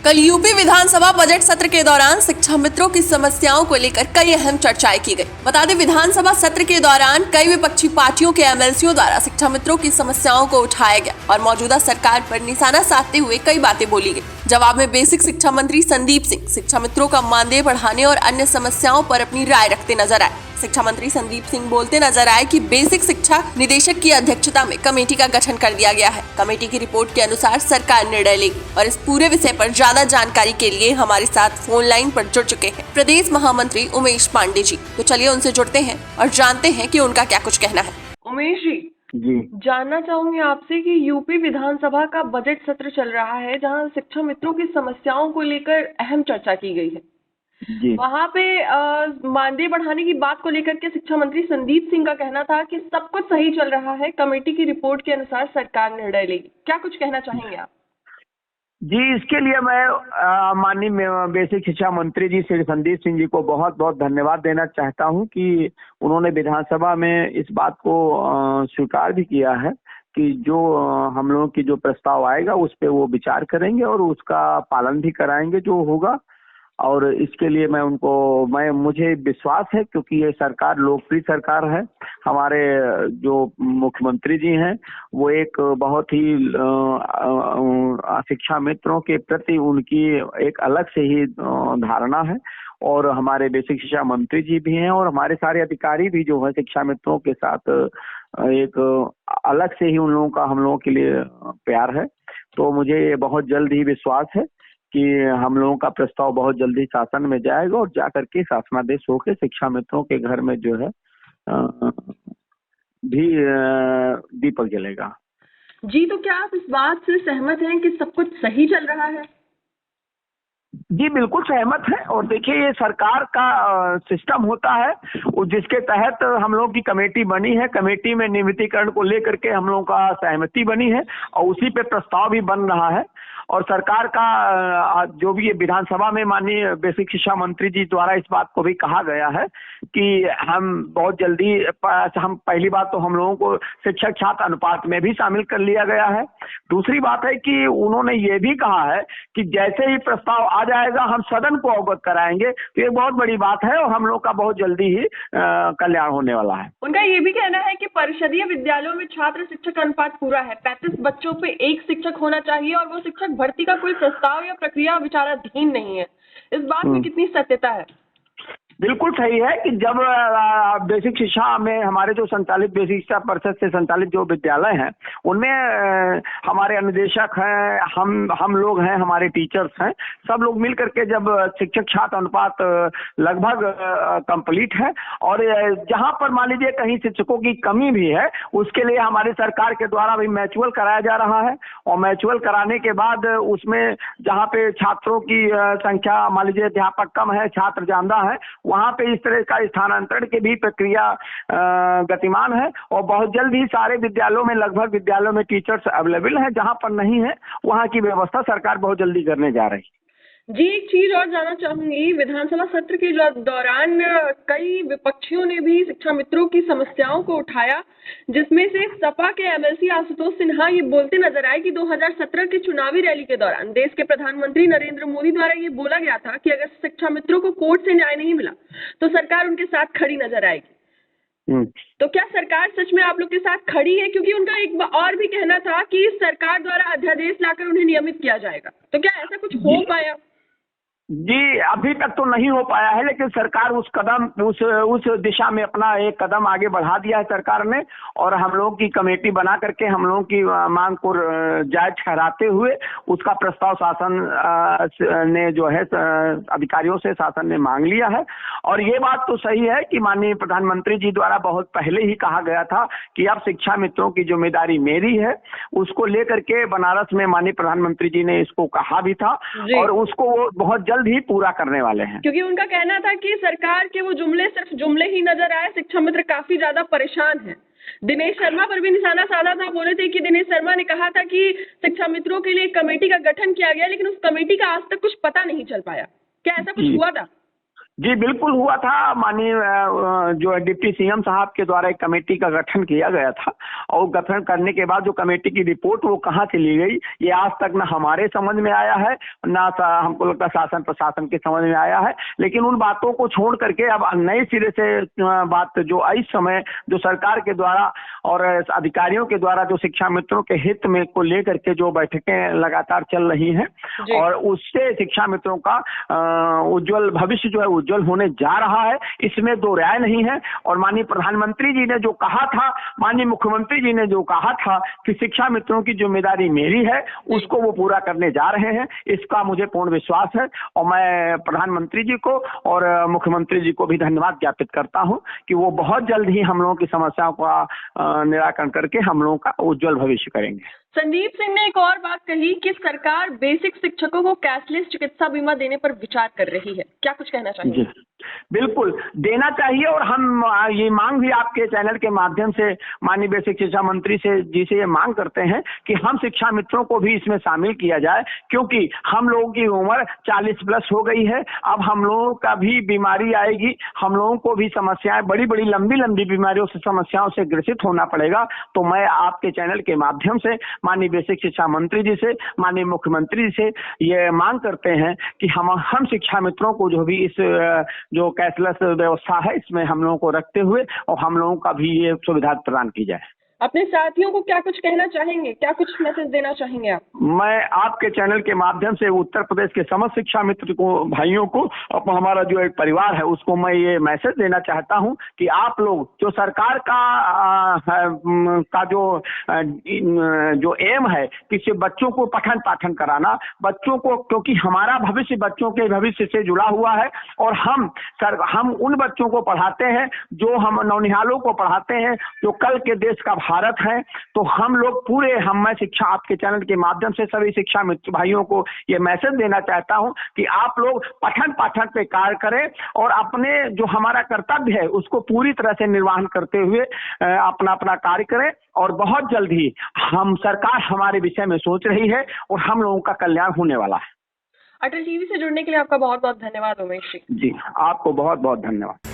कल यूपी विधानसभा बजट सत्र के दौरान शिक्षा मित्रों की समस्याओं को लेकर कई अहम चर्चाएं की गई। बता दें, विधानसभा सत्र के दौरान कई विपक्षी पार्टियों के एमएलसीओं द्वारा शिक्षा मित्रों की समस्याओं को उठाया गया और मौजूदा सरकार पर निशाना साधते हुए कई बातें बोली गई। जवाब में बेसिक शिक्षा मंत्री संदीप सिंह शिक्षा मित्रों का मानदेय बढ़ाने और अन्य समस्याओं पर अपनी राय रखते नजर आए। शिक्षा मंत्री संदीप सिंह बोलते नजर आए कि बेसिक शिक्षा निदेशक की अध्यक्षता में कमेटी का गठन कर दिया गया है। कमेटी की रिपोर्ट के अनुसार सरकार निर्णय लेगी और इस पूरे विषय पर ज्यादा जानकारी के लिए हमारे साथ फोन लाइन पर जुड़ चुके हैं प्रदेश महामंत्री उमेश पांडे जी। तो चलिए उनसे जुड़ते हैं और जानते हैं कि उनका क्या कुछ कहना है। उमेश जी, जानना चाहूंगी आपसे कि यूपी विधानसभा का बजट सत्र चल रहा है जहां शिक्षा मित्रों की समस्याओं को लेकर अहम चर्चा की गई है। वहां पे मानदेय बढ़ाने की बात को लेकर के शिक्षा मंत्री संदीप सिंह का कहना था कि सब कुछ सही चल रहा है, कमेटी की रिपोर्ट के अनुसार सरकार निर्णय लेगी। क्या कुछ कहना चाहेंगे आप? जी, इसके लिए मैं माननीय बेसिक शिक्षा मंत्री जी श्री संदीप सिंह जी को बहुत बहुत धन्यवाद देना चाहता हूं कि उन्होंने विधानसभा में इस बात को स्वीकार भी किया है कि जो हम लोगों की जो प्रस्ताव आएगा उस पे वो विचार करेंगे और उसका पालन भी कराएंगे जो होगा। और इसके लिए मुझे विश्वास है क्योंकि ये सरकार लोकप्रिय सरकार है। हमारे जो मुख्यमंत्री जी हैं वो एक बहुत ही शिक्षा मित्रों के प्रति उनकी एक अलग से ही धारणा है और हमारे बेसिक शिक्षा मंत्री जी भी हैं और हमारे सारे अधिकारी भी जो है शिक्षा मित्रों के साथ एक अलग से ही उन लोगों का हम लोगों के लिए प्यार है। तो मुझे बहुत जल्द ही विश्वास है कि हम लोगों का प्रस्ताव बहुत जल्दी शासन में जाएगा और जाकर के शासनादेश होकर शिक्षा मित्रों के घर में जो है भी दीपक जलेगा। जी, तो क्या आप इस बात से सहमत हैं कि सब कुछ सही चल रहा है? जी, बिल्कुल सहमत है। और देखिए, ये सरकार का सिस्टम होता है जिसके तहत हम लोग की कमेटी बनी है। कमेटी में नियमितीकरण को लेकर के हम लोगों का सहमति बनी है और उसी पे प्रस्ताव भी बन रहा है। और सरकार का जो भी विधानसभा में माननीय बेसिक शिक्षा मंत्री जी द्वारा इस बात को भी कहा गया है कि हम बहुत जल्दी हम पहली बात तो हम लोगों को शिक्षक छात्र अनुपात में भी शामिल कर लिया गया है। दूसरी बात है कि उन्होंने ये भी कहा है कि जैसे ही प्रस्ताव आ जाएगा हम सदन को अवगत कराएंगे। तो ये बहुत बड़ी बात है और हम लोग का बहुत जल्दी ही कल्याण होने वाला है। उनका ये भी कहना है कि परिषदीय विद्यालयों में छात्र शिक्षक अनुपात पूरा है, 35 बच्चों पे एक शिक्षक होना चाहिए और वो शिक्षक भर्ती का कोई प्रस्ताव या प्रक्रिया विचाराधीन नहीं है। इस बात में कितनी सत्यता है? बिल्कुल सही है कि जब बेसिक शिक्षा में हमारे जो संचालित बेसिक शिक्षा परिषद से संचालित जो विद्यालय हैं उनमें हमारे अनुदेशक हैं, हम लोग हैं, हमारे टीचर्स हैं, सब लोग मिल करके जब शिक्षक छात्र अनुपात लगभग कंप्लीट है और जहां पर मान लीजिए कहीं शिक्षकों की कमी भी है उसके लिए हमारी सरकार के द्वारा भी मैचुअल कराया जा रहा है। और मैचुअल कराने के बाद उसमें जहाँ पे छात्रों की संख्या मान लीजिए अध्यापक कम है, छात्र ज्यादा है, वहां पे इस तरह का स्थानांतरण की भी प्रक्रिया गतिमान है। और बहुत जल्द ही सारे विद्यालयों में लगभग विद्यालयों में टीचर्स अवेलेबल हैं। जहां पर नहीं है वहां की व्यवस्था सरकार बहुत जल्दी करने जा रही है। जी, एक चीज और जानना चाहूंगी, विधानसभा सत्र के दौरान कई विपक्षियों ने भी शिक्षा मित्रों की समस्याओं को उठाया, जिसमें से सपा के एमएलसी आशुतोष सिन्हा ये बोलते नजर आए कि 2017 के चुनावी रैली के दौरान देश के प्रधानमंत्री नरेंद्र मोदी द्वारा ये बोला गया था कि अगर शिक्षा मित्रों को कोर्ट से न्याय नहीं मिला तो सरकार उनके साथ खड़ी नजर आएगी। तो क्या सरकार सच में आप लोग के साथ खड़ी है? क्योंकि उनका एक और भी कहना था कि सरकार द्वारा अध्यादेश लाकर उन्हें नियमित किया जाएगा। तो क्या ऐसा कुछ हो पाया? जी, अभी तक तो नहीं हो पाया है, लेकिन सरकार उस दिशा में अपना एक कदम आगे बढ़ा दिया है सरकार ने। और हम लोग की कमेटी बना करके हम लोगों की मांग को जायज ठहराते हुए उसका प्रस्ताव शासन ने जो है अधिकारियों से शासन ने मांग लिया है। और ये बात तो सही है कि माननीय प्रधानमंत्री जी द्वारा बहुत पहले ही कहा गया था कि अब शिक्षा मित्रों की जिम्मेदारी मेरी है। उसको लेकर के बनारस में माननीय प्रधानमंत्री जी ने इसको कहा भी था और उसको वो बहुत जल्द ही पूरा करने वाले हैं। क्योंकि उनका कहना था कि सरकार के वो जुमले सिर्फ जुमले ही नजर आए, शिक्षा मित्र काफी ज्यादा परेशान हैं। दिनेश शर्मा पर भी निशाना साधा था, बोले थे कि दिनेश शर्मा ने कहा था कि शिक्षा मित्रों के लिए कमेटी का गठन किया गया, लेकिन उस कमेटी का आज तक कुछ पता नहीं चल पाया। क्या ऐसा कुछ हुआ था? जी बिल्कुल हुआ था। माननीय जो डिप्टी सीएम साहब के द्वारा एक कमेटी का गठन किया गया था और गठन करने के बाद जो कमेटी की रिपोर्ट वो कहाँ चली गई ये आज तक ना हमारे समझ में आया है ना हमको लगता शासन प्रशासन के समझ में आया है। लेकिन उन बातों को छोड़ करके अब नए सिरे से बात जो इस समय जो सरकार के द्वारा और अधिकारियों के द्वारा जो शिक्षा मित्रों के हित में को लेकर के जो बैठकें लगातार चल रही हैं और उससे शिक्षा मित्रों का उज्जवल भविष्य जो है उज्जवल होने जा रहा है, इसमें दो राय नहीं है। और माननीय प्रधानमंत्री जी ने जो कहा था, माननीय मुख्यमंत्री जी ने जो कहा था कि शिक्षा मित्रों की जिम्मेदारी मेरी है, उसको वो पूरा करने जा रहे हैं, इसका मुझे पूर्ण विश्वास है। और मैं प्रधानमंत्री जी को और मुख्यमंत्री जी को भी धन्यवाद ज्ञापित करता हूं कि वो बहुत जल्द ही हम लोगों की समस्याओं का निराकरण करके हम लोगों का उज्जवल भविष्य करेंगे। संदीप सिंह ने एक और बात कही कि सरकार बेसिक शिक्षकों को कैशलेस चिकित्सा बीमा देने पर विचार कर रही है, क्या कुछ कहना चाहिए? बिल्कुल देना चाहिए और हम ये मांग भी आपके चैनल के माध्यम से माननीय बेसिक शिक्षा मंत्री से ये मांग करते हैं कि हम शिक्षा मित्रों को भी इसमें शामिल किया जाए, क्योंकि हम लोगों की उम्र 40 प्लस हो गई है। अब हम लोगों का भी बीमारी आएगी, हम लोगों को भी समस्याएं बड़ी बड़ी लंबी बीमारियों से समस्याओं से ग्रसित होना पड़ेगा। तो मैं आपके चैनल के माध्यम से माननीय बेसिक शिक्षा मंत्री जी से, माननीय मुख्यमंत्री जी से ये मांग करते हैं कि हम शिक्षा मित्रों को जो भी इस जो कैशलेस व्यवस्था है इसमें हम लोगों को रखते हुए और हम लोगों का भी ये सुविधा प्रदान की जाए। अपने साथियों को क्या कुछ कहना चाहेंगे, क्या कुछ मैसेज देना चाहेंगे आप? मैं आपके चैनल के माध्यम से उत्तर प्रदेश के समस्त शिक्षा मित्र को, भाइयों को, हमारा जो एक परिवार है उसको मैं ये मैसेज देना चाहता हूं कि आप लोग जो सरकार का जो एम है कि बच्चों को पठन पाठन कराना, बच्चों को, क्योंकि हमारा भविष्य बच्चों के भविष्य से जुड़ा हुआ है और हम उन बच्चों को पढ़ाते हैं जो हम नौनिहालों को पढ़ाते हैं जो कल के देश का भारत है। तो हम लोग पूरे मैं शिक्षा आपके चैनल के माध्यम से सभी शिक्षा मित्र भाइयों को ये मैसेज देना चाहता हूं कि आप लोग पठन पाठन पे कार्य करें और अपने जो हमारा कर्तव्य है उसको पूरी तरह से निर्वहन करते हुए अपना कार्य करें। और बहुत जल्द ही सरकार हमारे विषय में सोच रही है और हम लोगों का कल्याण होने वाला है। अटल टीवी से जुड़ने के लिए आपका बहुत बहुत धन्यवाद उमेश जी। जी आपको बहुत बहुत धन्यवाद।